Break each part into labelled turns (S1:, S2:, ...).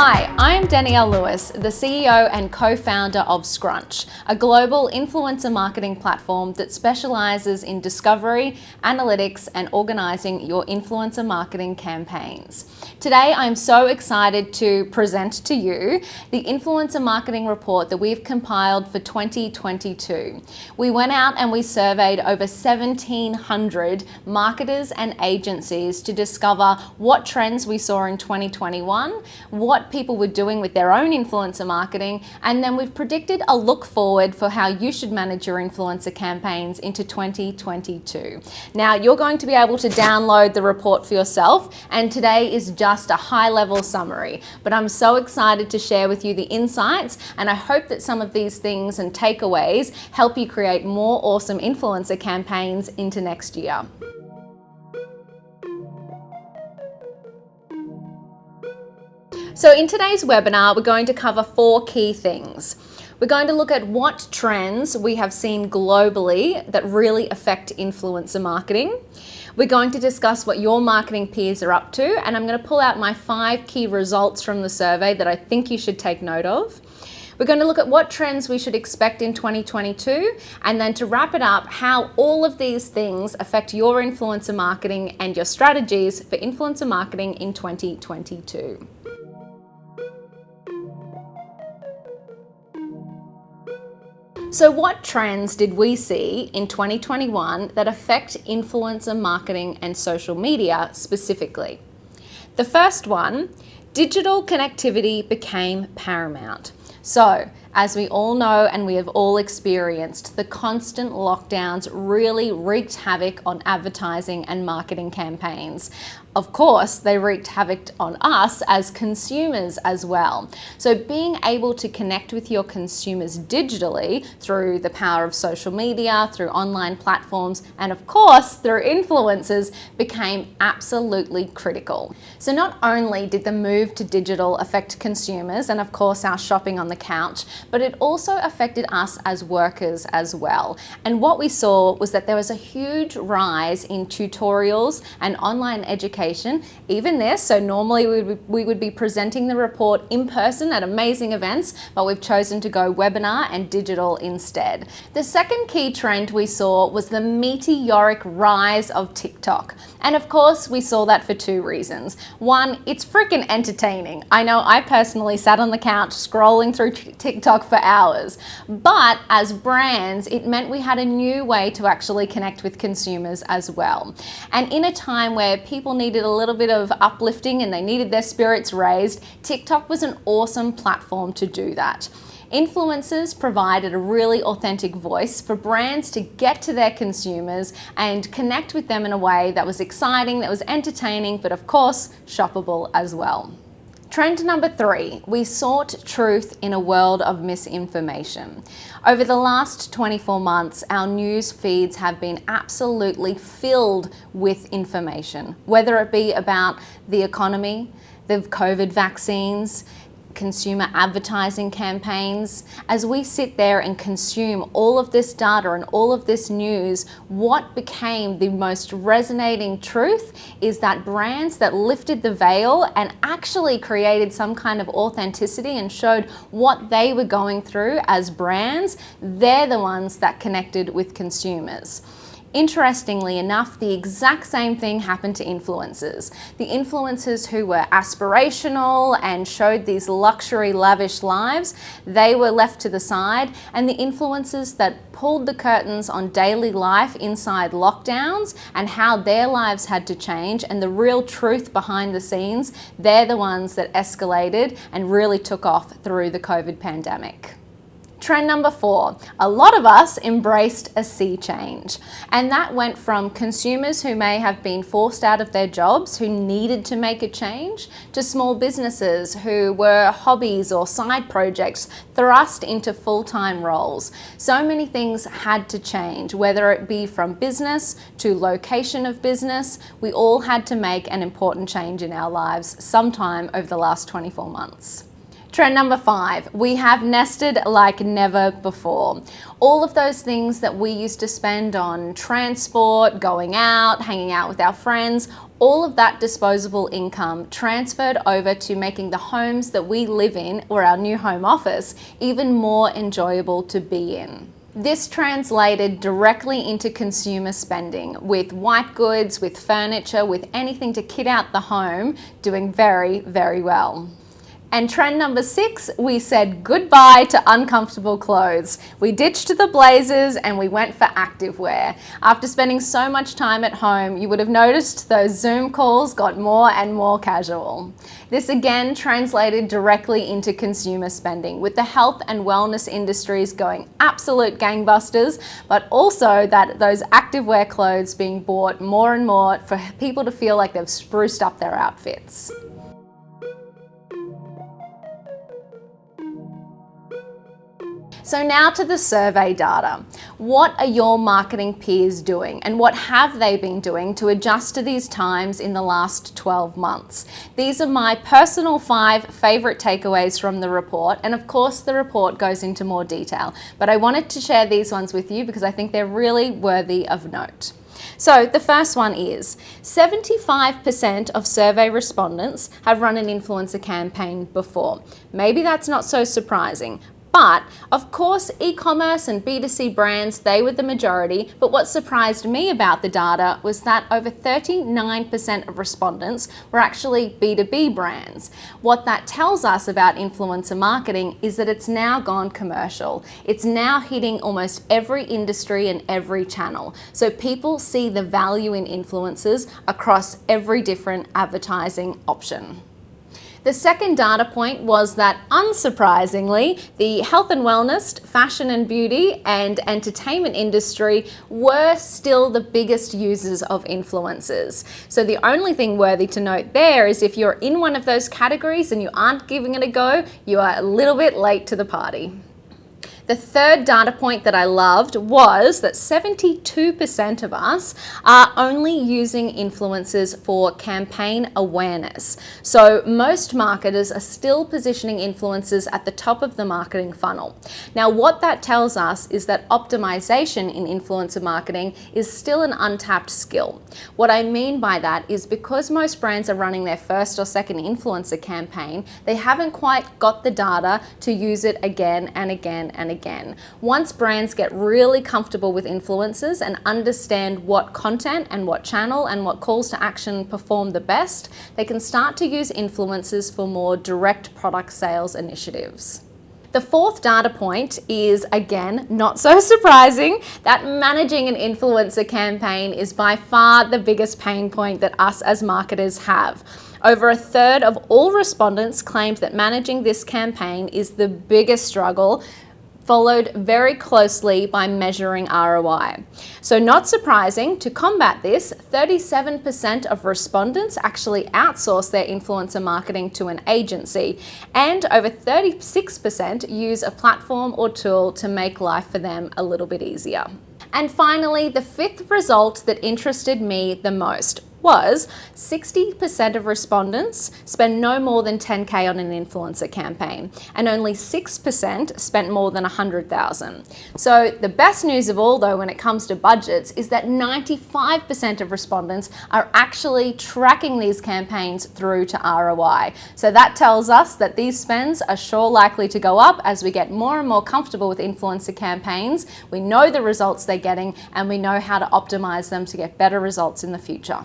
S1: Hi, I'm Danielle Lewis, the CEO and co-founder of Scrunch, a global influencer marketing platform that specializes in discovery, analytics, and organizing your influencer marketing campaigns. Today, I'm so excited to present to you the influencer marketing report that we've compiled for 2022. We went out and we surveyed over 1,700 marketers and agencies to discover what trends we saw in 2021, what people were doing with their own influencer marketing, and then we've predicted a look forward for how you should manage your influencer campaigns into 2022. Now, you're going to be able to download the report for yourself, and today is just a high-level summary, but I'm so excited to share with you the insights, and I hope that some of these things and takeaways help you create more awesome influencer campaigns into next year. So in today's webinar, we're going to cover 4 key things. We're going to look at what trends we have seen globally that really affect influencer marketing. We're going to discuss what your marketing peers are up to, and I'm going to pull out my 5 key results from the survey that I think you should take note of. We're going to look at what trends we should expect in 2022, and then to wrap it up, how all of these things affect your influencer marketing and your strategies for influencer marketing in 2022. So what trends did we see in 2021 that affect influencer marketing and social media specifically? The first one, digital connectivity became paramount. So, as we all know and we have all experienced, the constant lockdowns really wreaked havoc on advertising and marketing campaigns. Of course, they wreaked havoc on us as consumers as well. So being able to connect with your consumers digitally through the power of social media, through online platforms, and of course through influencers became absolutely critical. So not only did the move to digital affect consumers and of course our shopping on the couch, but it also affected us as workers as well. And what we saw was that there was a huge rise in tutorials and online education. Even this, so normally we would be presenting the report in person at amazing events, but we've chosen to go webinar and digital instead. The second key trend we saw was the meteoric rise of TikTok. And of course, we saw that for 2 reasons. One, it's freaking entertaining. I know I personally sat on the couch scrolling through TikTok for hours, but as brands, it meant we had a new way to actually connect with consumers as well. And in a time where people needed a little bit of uplifting and they needed their spirits raised, TikTok was an awesome platform to do that. Influencers provided a really authentic voice for brands to get to their consumers and connect with them in a way that was exciting, that was entertaining, but of course, shoppable as well. Trend number 3, we sought truth in a world of misinformation. Over the last 24 months, our news feeds have been absolutely filled with information, whether it be about the economy, the COVID vaccines, consumer advertising campaigns. As we sit there and consume all of this data and all of this news, what became the most resonating truth is that brands that lifted the veil and actually created some kind of authenticity and showed what they were going through as brands, they're the ones that connected with consumers. Interestingly enough, the exact same thing happened to influencers. The influencers who were aspirational and showed these luxury, lavish lives, they were left to the side, and the influencers that pulled the curtains on daily life inside lockdowns and how their lives had to change and the real truth behind the scenes, they're the ones that escalated and really took off through the COVID pandemic. Trend number 4, a lot of us embraced a sea change, and that went from consumers who may have been forced out of their jobs, who needed to make a change, to small businesses who were hobbies or side projects thrust into full-time roles. So many things had to change, whether it be from business to location of business. We all had to make an important change in our lives sometime over the last 24 months. Trend number 5, we have nested like never before. All of those things that we used to spend on transport, going out, hanging out with our friends, all of that disposable income transferred over to making the homes that we live in, or our new home office, even more enjoyable to be in. This translated directly into consumer spending, with white goods, with furniture, with anything to kit out the home doing very, very well. And trend number 6, we said goodbye to uncomfortable clothes. We ditched the blazers and we went for activewear. After spending so much time at home, you would have noticed those Zoom calls got more and more casual. This again translated directly into consumer spending, with the health and wellness industries going absolute gangbusters, but also that those activewear clothes being bought more and more for people to feel like they've spruced up their outfits. So now to the survey data. What are your marketing peers doing, and what have they been doing to adjust to these times in the last 12 months? These are my personal 5 favorite takeaways from the report, and of course the report goes into more detail, but I wanted to share these ones with you because I think they're really worthy of note. So the first one is 75% of survey respondents have run an influencer campaign before. Maybe that's not so surprising. But of course, e-commerce and B2C brands, they were the majority. But what surprised me about the data was that over 39% of respondents were actually B2B brands. What that tells us about influencer marketing is that it's now gone commercial. It's now hitting almost every industry and every channel. So people see the value in influencers across every different advertising option. The second data point was that, unsurprisingly, the health and wellness, fashion and beauty, and entertainment industry were still the biggest users of influencers. So the only thing worthy to note there is if you're in one of those categories and you aren't giving it a go, you are a little bit late to the party. The third data point that I loved was that 72% of us are only using influencers for campaign awareness. So most marketers are still positioning influencers at the top of the marketing funnel. Now, what that tells us is that optimization in influencer marketing is still an untapped skill. What I mean by that is because most brands are running their first or second influencer campaign, they haven't quite got the data to use it again and again and again. Once brands get really comfortable with influencers and understand what content and what channel and what calls to action perform the best, they can start to use influencers for more direct product sales initiatives. The fourth data point is, again, not so surprising, that managing an influencer campaign is by far the biggest pain point that us as marketers have. Over a third of all respondents claimed that managing this campaign is the biggest struggle, followed very closely by measuring ROI. So not surprising, to combat this, 37% of respondents actually outsource their influencer marketing to an agency, and over 36% use a platform or tool to make life for them a little bit easier. And finally, the fifth result that interested me the most was 60% of respondents spend no more than 10K on an influencer campaign, and only 6% spent more than 100,000. So the best news of all, though, when it comes to budgets, is that 95% of respondents are actually tracking these campaigns through to ROI. So that tells us that these spends are sure likely to go up as we get more and more comfortable with influencer campaigns. We know the results they're getting, and we know how to optimize them to get better results in the future.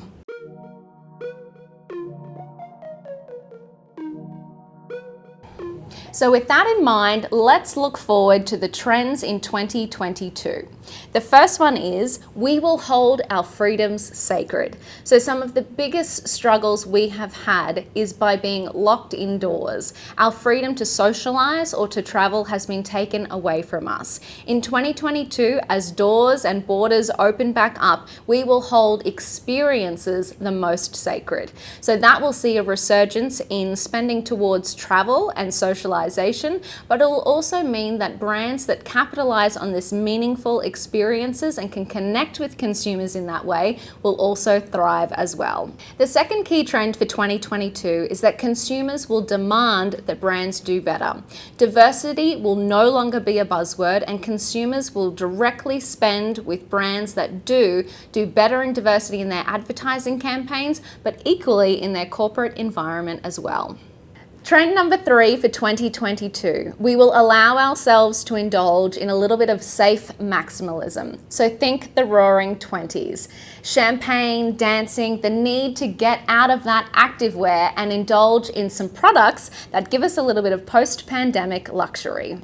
S1: So with that in mind, let's look forward to the trends in 2022. The first one is, we will hold our freedoms sacred. So some of the biggest struggles we have had is by being locked indoors. Our freedom to socialize or to travel has been taken away from us. In 2022, as doors and borders open back up, we will hold experiences the most sacred. So that will see a resurgence in spending towards travel and socialization personalization, but it will also mean that brands that capitalize on this meaningful experiences and can connect with consumers in that way will also thrive as well. The second key trend for 2022 is that consumers will demand that brands do better. Diversity will no longer be a buzzword, and consumers will directly spend with brands that do better in diversity in their advertising campaigns, but equally in their corporate environment as well. Trend number 3 for 2022, we will allow ourselves to indulge in a little bit of safe maximalism. So think the roaring 20s. Champagne, dancing, the need to get out of that activewear and indulge in some products that give us a little bit of post-pandemic luxury.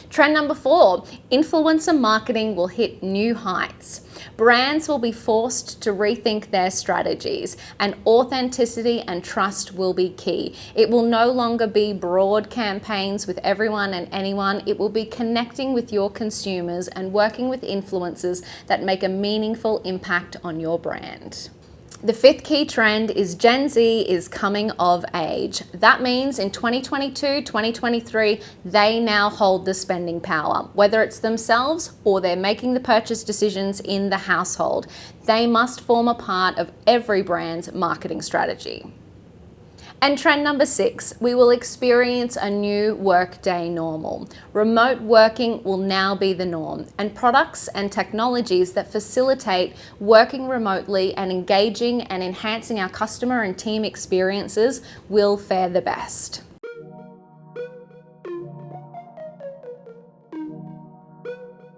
S1: Trend number 4, influencer marketing will hit new heights. Brands will be forced to rethink their strategies, and authenticity and trust will be key. It will no longer be broad campaigns with everyone and anyone. It will be connecting with your consumers and working with influencers that make a meaningful impact on your brand. The 5th key trend is Gen Z is coming of age. That means in 2022, 2023, they now hold the spending power, whether it's themselves or they're making the purchase decisions in the household. They must form a part of every brand's marketing strategy. And trend number 6, we will experience a new workday normal. Remote working will now be the norm, and products and technologies that facilitate working remotely and engaging and enhancing our customer and team experiences will fare the best.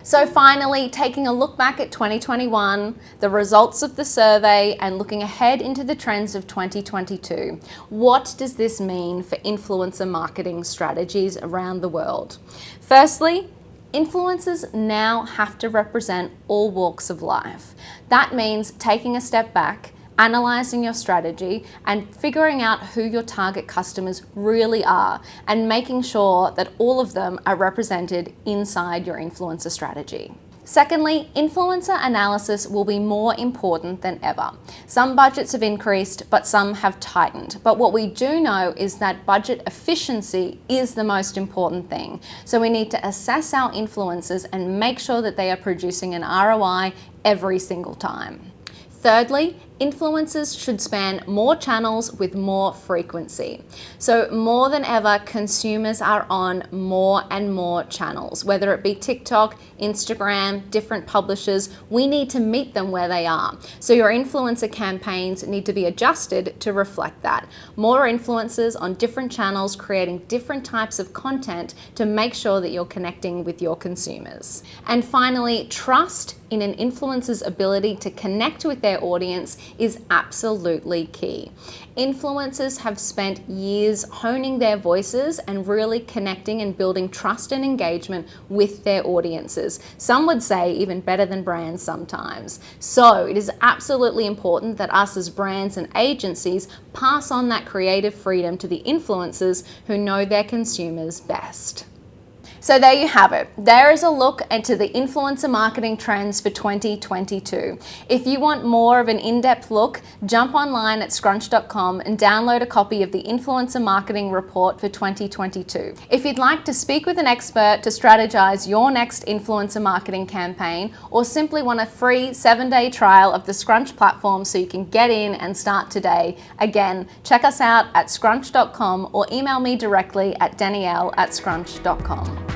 S1: So finally, taking a look back at 2021, the results of the survey, and looking ahead into the trends of 2022, what does this mean for influencer marketing strategies around the world? Firstly, influencers now have to represent all walks of life. That means taking a step back, analyzing your strategy and figuring out who your target customers really are, and making sure that all of them are represented inside your influencer strategy. Secondly, influencer analysis will be more important than ever. Some budgets have increased, but some have tightened. But what we do know is that budget efficiency is the most important thing. So we need to assess our influencers and make sure that they are producing an ROI every single time. Thirdly, influencers should span more channels with more frequency. So more than ever, consumers are on more and more channels, whether it be TikTok, Instagram, different publishers. We need to meet them where they are. So your influencer campaigns need to be adjusted to reflect that. More influencers on different channels, creating different types of content to make sure that you're connecting with your consumers. And finally, trust in an influencer's ability to connect with their audience is absolutely key. Influencers have spent years honing their voices and really connecting and building trust and engagement with their audiences. Some would say even better than brands sometimes. So it is absolutely important that us as brands and agencies pass on that creative freedom to the influencers who know their consumers best. So there you have it. There is a look into the influencer marketing trends for 2022. If you want more of an in-depth look, jump online at scrunch.com and download a copy of the Influencer Marketing Report for 2022. If you'd like to speak with an expert to strategize your next influencer marketing campaign, or simply want a free 7-day trial of the Scrunch platform so you can get in and start today, again, check us out at scrunch.com or email me directly at Danielle@scrunch.com.